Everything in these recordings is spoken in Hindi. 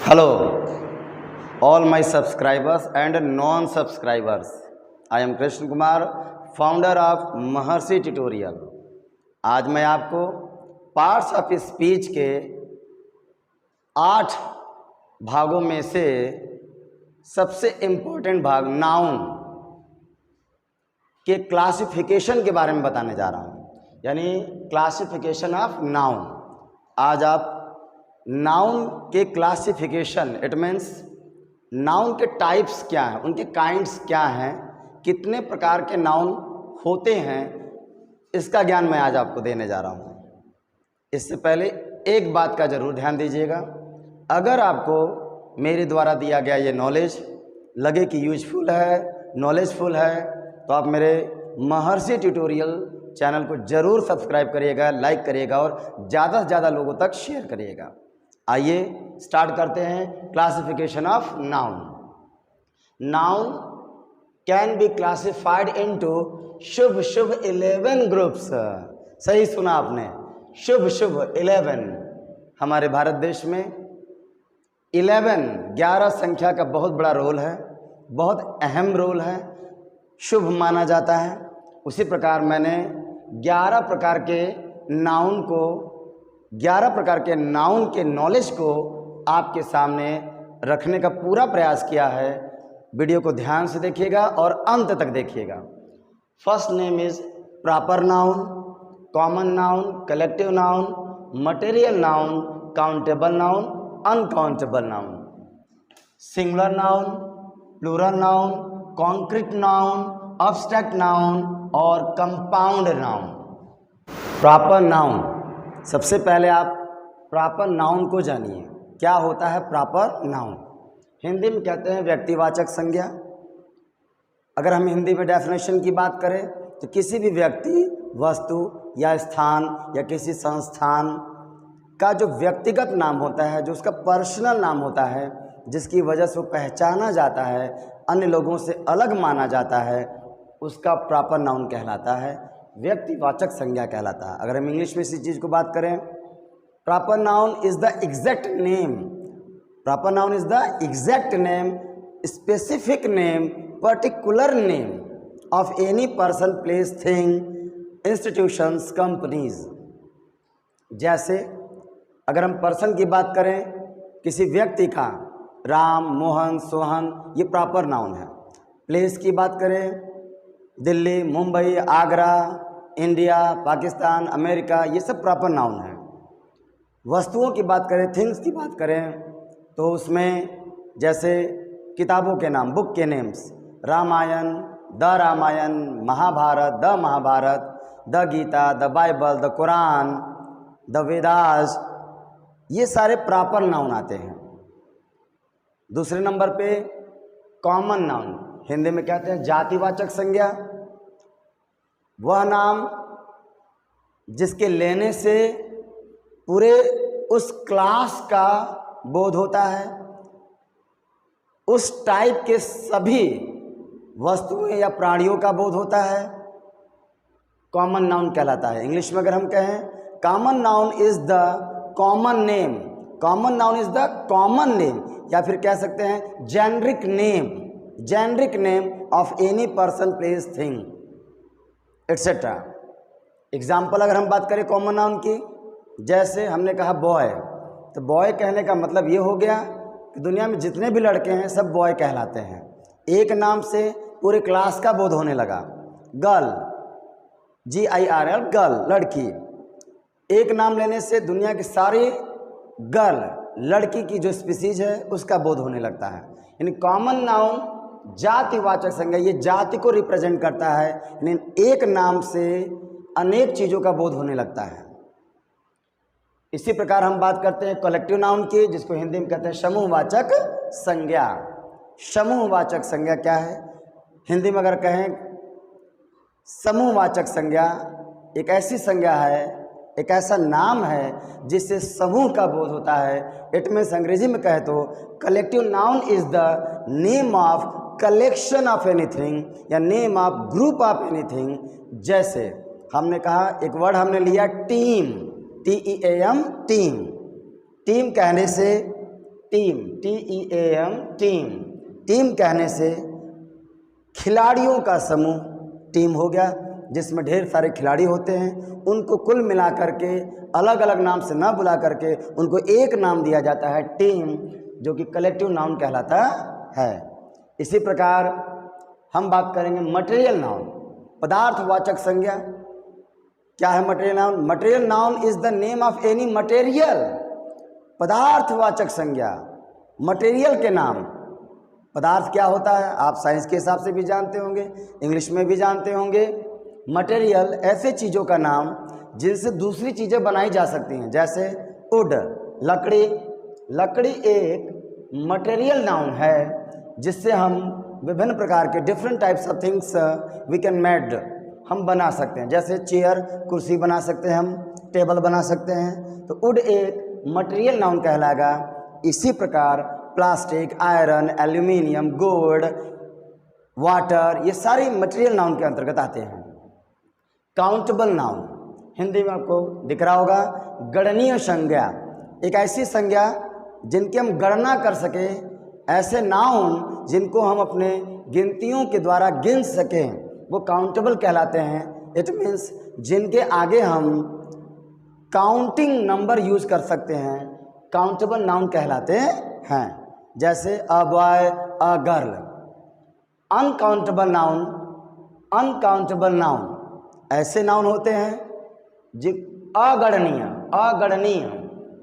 Hello, all my subscribers and non-subscribers. I am Krishna Kumar, founder of Maharshi Tutorial. आज मैं आपको पार्ट्स ऑफ स्पीच के 8 भागों में से सबसे इम्पोर्टेंट भाग नाउन के क्लासिफिकेशन के बारे में बताने जा रहा हूँ, यानी क्लासिफिकेशन ऑफ नाउन। आज आप नाउन के क्लासिफिकेशन, इट मीन्स नाउन के टाइप्स क्या हैं, उनके काइंड्स क्या हैं, कितने प्रकार के नाउन होते हैं, इसका ज्ञान मैं आज आपको देने जा रहा हूँ। इससे पहले एक बात का ज़रूर ध्यान दीजिएगा, अगर आपको मेरे द्वारा दिया गया ये नॉलेज लगे कि यूजफुल है, नॉलेजफुल है, तो आप मेरे महर्षि ट्यूटोरियल चैनल को ज़रूर सब्सक्राइब करिएगा, लाइक करिएगा और ज़्यादा से ज़्यादा लोगों तक शेयर करिएगा। आइए स्टार्ट करते हैं classification of noun. Noun can be classified into Shubh Shubh 11 groups. सही सुना आपने, शुभ शुभ 11। हमारे भारत देश में 11 संख्या का बहुत बड़ा रोल है, बहुत अहम रोल है, शुभ माना जाता है। उसी प्रकार मैंने 11 प्रकार के नाउन को, 11 प्रकार के नाउन के नॉलेज को आपके सामने रखने का पूरा प्रयास किया है। वीडियो को ध्यान से देखिएगा और अंत तक देखिएगा। First name is proper noun, common noun, collective noun, material noun, countable noun, uncountable noun, singular noun, plural noun, concrete noun, abstract noun और कंपाउंड नाउन। प्रॉपर नाउन, सबसे पहले आप प्रॉपर नाउन को जानिए। क्या होता है प्रॉपर नाउन? हिंदी में कहते हैं व्यक्तिवाचक संज्ञा। अगर हम हिंदी में डेफिनेशन की बात करें तो किसी भी व्यक्ति, वस्तु या स्थान या किसी संस्थान का जो व्यक्तिगत नाम होता है, जो उसका पर्सनल नाम होता है, जिसकी वजह से वो पहचाना जाता है, अन्य लोगों से अलग माना जाता है, उसका प्रॉपर नाउन कहलाता है, व्यक्तिवाचक संज्ञा कहलाता है। अगर हम इंग्लिश में इसी चीज़ को बात करें, proper noun is the exact name, proper noun is the exact name, specific name, particular name of any person, place, thing, institutions, companies. जैसे अगर हम पर्सन की बात करें, किसी व्यक्ति का, राम, मोहन, सोहन, ये प्रॉपर नाउन है। प्लेस की बात करें, दिल्ली, मुंबई, आगरा, इंडिया, पाकिस्तान, अमेरिका, ये सब प्रॉपर नाउन है। वस्तुओं की बात करें, थिंग्स की बात करें, तो उसमें जैसे किताबों के नाम, बुक के names, Ramayana, the Ramayana, Mahabharata, the Mahabharata, the Gita, the Bible, the Quran, the Vedas, ये सारे प्रॉपर नाउन आते हैं। दूसरे नंबर पे कॉमन नाउन, हिंदी में कहते हैं जातिवाचक संज्ञा। वह नाम जिसके लेने से पूरे उस क्लास का बोध होता है, उस टाइप के सभी वस्तुएं या प्राणियों का बोध होता है, कॉमन नाउन कहलाता है। इंग्लिश में अगर हम कहें, common noun is the common name, common noun is the common name, या फिर कह सकते हैं generic name, generic name of any person, place, thing, etcetera. Example अगर हम बात करें कॉमन नाउन की, जैसे हमने कहा बॉय, तो बॉय कहने का मतलब ये हो गया कि दुनिया में जितने भी लड़के हैं सब बॉय कहलाते हैं। एक नाम से पूरे क्लास का बोध होने लगा। गर्ल, GIRL, गर्ल, लड़की। एक नाम लेने से दुनिया की सारी गर्ल, लड़की की जो स्पीसीज है उसका बोध होने लगता है। यानी कॉमन नाउन जातिवाचक संज्ञा, ये जाति को रिप्रेजेंट करता है, यानी एक नाम से अनेक चीज़ों का बोध होने लगता है। इसी प्रकार हम बात करते हैं कलेक्टिव नाउन की, जिसको हिंदी में कहते हैं समूहवाचक संज्ञा। समूहवाचक संज्ञा क्या है? हिंदी में अगर कहें, समूहवाचक संज्ञा एक ऐसी संज्ञा है, एक ऐसा नाम है जिससे समूह का बोध होता है। इट मीन्स अंग्रेजी में कहे तो collective noun is the name of collection of anything या name of group of anything. जैसे हमने कहा, एक वर्ड हमने लिया टीम, TEAM, टीम। टीम कहने से टीम, TEAM, टीम। टीम कहने से खिलाड़ियों का समूह टीम हो गया, जिसमें ढेर सारे खिलाड़ी होते हैं। उनको कुल मिला करके अलग अलग नाम से ना बुला करके उनको एक नाम दिया जाता है टीम, जो कि कलेक्टिव नाउन कहलाता है। इसी प्रकार हम बात करेंगे मटेरियल नाउन, पदार्थवाचक संज्ञा। क्या है material noun? Material noun is the name of any material. पदार्थवाचक संज्ञा, मटेरियल के नाम। पदार्थ क्या होता है आप साइंस के हिसाब से भी जानते होंगे, इंग्लिश में भी जानते होंगे। मटेरियल ऐसे चीज़ों का नाम जिनसे दूसरी चीज़ें बनाई जा सकती हैं, जैसे वुड, लकड़ी। लकड़ी एक मटेरियल नाउन है जिससे हम विभिन्न प्रकार के different types of things we can made, हम बना सकते हैं। जैसे चेयर, कुर्सी बना सकते हैं हम, टेबल बना सकते हैं। तो वुड एक मटेरियल नाउन कहलाएगा। इसी प्रकार plastic, iron, aluminium, gold, water, ये सारे मटेरियल नाउन के अंतर्गत आते हैं। काउंटेबल नाउन, हिंदी में आपको दिख रहा होगा, गणनीय संज्ञा। एक ऐसी संज्ञा जिनकी हम गणना कर सके, ऐसे नाउन जिनको हम अपने गिनतियों के द्वारा गिन सकें, वो काउंटेबल कहलाते हैं। इट मीन्स जिनके आगे हम काउंटिंग नंबर यूज कर सकते हैं, काउंटेबल नाउन कहलाते हैं। जैसे a boy, a girl. Uncountable noun, uncountable noun ऐसे नाउन होते हैं अगणनीय, अगणनीय,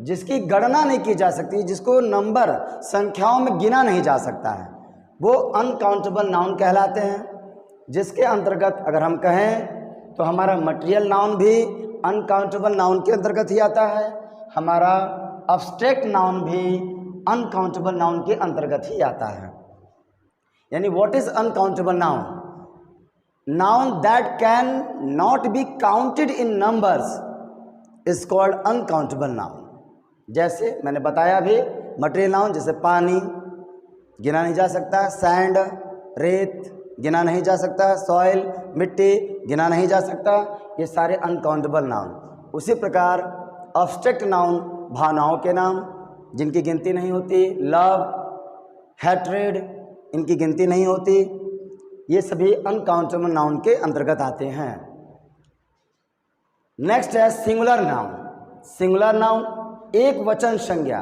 जिसकी गणना नहीं की जा सकती, जिसको नंबर, संख्याओं में गिना नहीं जा सकता है, वो अनकाउंटेबल नाउन कहलाते हैं। जिसके अंतर्गत अगर हम कहें तो हमारा मटेरियल नाउन भी अनकाउंटेबल नाउन के अंतर्गत ही आता है, हमारा अब्स्ट्रैक्ट नाउन भी अनकाउंटेबल नाउन के अंतर्गत ही आता है। यानी what is uncountable noun? Noun that can not be counted in numbers is called uncountable noun. जैसे मैंने बताया भी, मटेरियल नाउन जैसे पानी गिना नहीं जा सकता, सैंड, रेत गिना नहीं जा सकता, सॉइल, मिट्टी गिना नहीं जा सकता, ये सारे अनकाउंटेबल नाउन। उसी प्रकार अब्स्ट्रैक्ट नाउन, भावनाओं के नाम जिनकी गिनती नहीं होती, लव, हैट्रेड, इनकी गिनती नहीं होती, ये सभी अनकाउंटेबल नाउन के अंतर्गत आते हैं। नेक्स्ट है सिंगुलर नाउन। सिंगुलर नाउन एक वचन संज्ञा।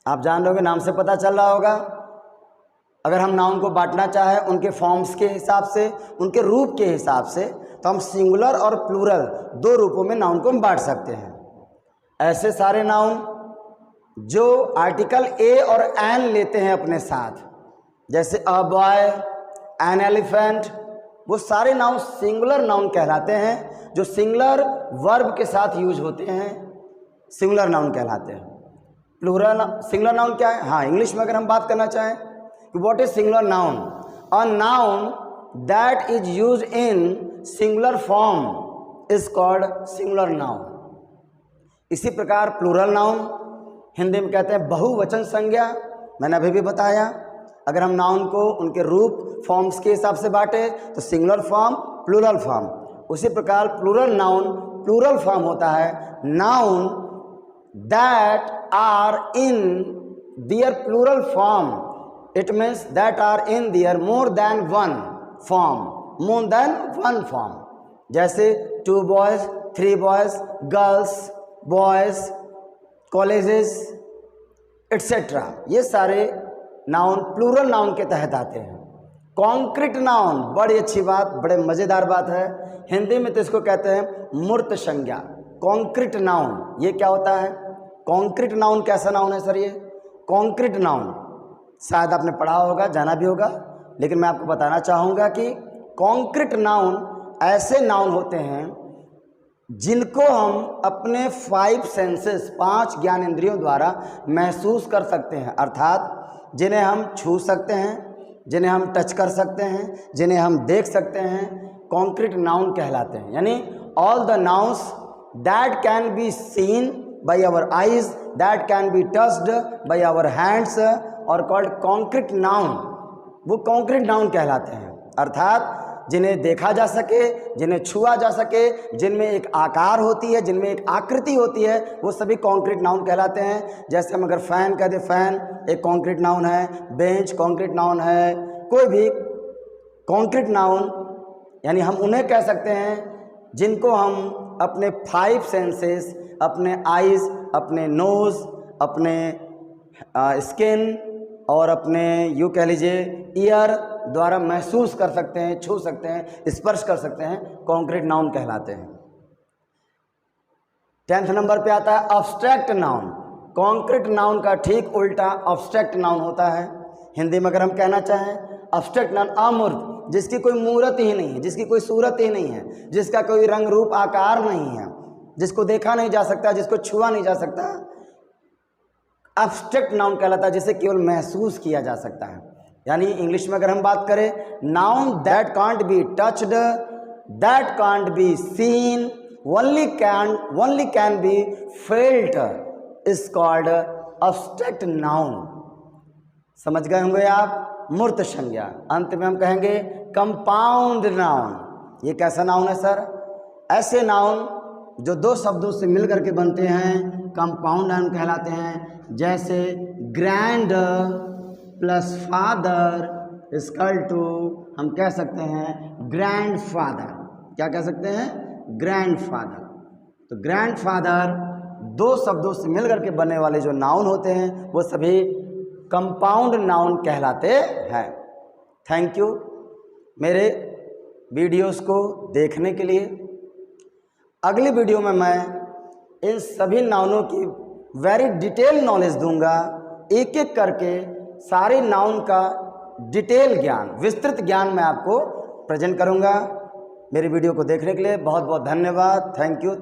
आप जान लोगे, नाम से पता चल रहा होगा। अगर हम नाउन को बांटना चाहें उनके फॉर्म्स के हिसाब से, उनके रूप के हिसाब से, तो हम सिंगुलर और प्लूरल दो रूपों में नाउन को हम बांट सकते हैं। ऐसे सारे नाउन जो आर्टिकल ए और एन लेते हैं अपने साथ, जैसे अ बॉय, एन एलिफेंट, वो सारे नाउन सिंगुलर नाउन कहलाते हैं। जो सिंगुलर वर्ब के साथ यूज होते हैं सिंगुलर नाउन कहलाते हैं। प्लूरल सिंगुलर नाउन क्या है? हाँ, इंग्लिश में अगर हम बात करना चाहें कि what is singular noun? A noun that is use in singular form is called singular noun. इसी प्रकार प्लूरल नाउन हिंदी में कहते हैं बहुवचन संज्ञा। मैंने अभी भी बताया, अगर हम नाउन को उनके रूप, फॉर्म्स के हिसाब से बांटे तो सिंगुलर फॉर्म, प्लूरल फॉर्म। उसी प्रकार प्लूरल नाउन प्लूरल फॉर्म होता है noun that are in their plural form. It means that are in their more than one form, more than one form. जैसे 2 boys, 3 boys, girls, boys, colleges, etcetera, ये सारे नाउन प्लूरल नाउन के तहत आते हैं। कॉन्क्रीट नाउन, बड़ी अच्छी बात, बड़े मज़ेदार बात है। हिंदी में तो इसको कहते हैं मूर्त संज्ञा। कॉन्क्रीट नाउन ये क्या होता है? कॉन्क्रीट नाउन कैसा नाउन है सर? ये कॉन्क्रीट नाउन शायद आपने पढ़ा होगा, जाना भी होगा, लेकिन मैं आपको बताना चाहूँगा कि कॉन्क्रीट नाउन ऐसे नाउन होते हैं जिनको हम अपने 5 सेंसेस, 5 ज्ञान इंद्रियों द्वारा महसूस कर सकते हैं। अर्थात जिन्हें हम छू सकते हैं, जिन्हें हम टच कर सकते हैं, जिन्हें हम देख सकते हैं, कॉन्क्रीट नाउन कहलाते हैं। यानी all the nouns that can be seen by our eyes, that can be touched by our hands और कॉल्ड कॉन्क्रीट नाउन, वो कॉन्क्रीट नाउन कहलाते हैं। अर्थात जिन्हें देखा जा सके, जिन्हें छुआ जा सके, जिनमें एक आकार होती है, जिनमें एक आकृति होती है, वो सभी कॉन्क्रीट नाउन कहलाते हैं। जैसे हम अगर फ़ैन कह दें, फ़ैन एक कॉन्क्रीट नाउन है, बेंच कॉन्क्रीट नाउन है, कोई भी कॉन्क्रीट नाउन यानी हम उन्हें कह सकते हैं जिनको हम अपने 5 सेंसेस, अपने आइज़, अपने नोज़, अपने स्किन और अपने यूँ कह लीजिए ईयर द्वारा महसूस कर सकते हैं, छू सकते हैं, स्पर्श कर सकते हैं, कॉन्क्रीट नाउन कहलाते हैं। 10th नंबर पे आता है अब्स्ट्रैक्ट नाउन। कॉन्क्रीट नाउन का ठीक उल्टा अब्स्ट्रैक्ट नाउन होता है। हिंदी में अगर हम कहना चाहें, अब्स्ट्रैक्ट नाउन अमूर्त, जिसकी कोई मूर्त ही नहीं है, जिसकी कोई सूरत ही नहीं है, जिसका कोई रंग रूप आकार नहीं है, जिसको देखा नहीं जा सकता, जिसको छुआ नहीं जा सकता, अब्स्ट्रैक्ट नाउन कहलाता है, जिसे केवल महसूस किया जा सकता है। यानी इंग्लिश में अगर हम बात करें, noun that can't be touched, that can't be seen, only can be felt is called abstract noun. समझ गए होंगे आप। मूर्त संज्ञा। अंत में हम कहेंगे कंपाउंड नाउन। ये कैसा नाउन है सर? ऐसे नाउन जो 2 शब्दों से मिलकर के बनते हैं कंपाउंड नाउन कहलाते हैं। जैसे grand plus father equal to हम कह सकते हैं ग्रैंड फादर। क्या कह सकते हैं? Grand father. तो ग्रैंड फादर 2 शब्दों से मिलकर के बनने वाले जो नाउन होते हैं वो सभी कंपाउंड नाउन कहलाते हैं। थैंक यू मेरे वीडियोस को देखने के लिए। अगली वीडियो में मैं इन सभी नाउनों की वेरी डिटेल नॉलेज दूंगा, एक एक करके सारे नाउन का डिटेल ज्ञान, विस्तृत ज्ञान मैं आपको प्रेजेंट करूंगा। मेरी वीडियो को देखने के लिए बहुत बहुत धन्यवाद। Thank you.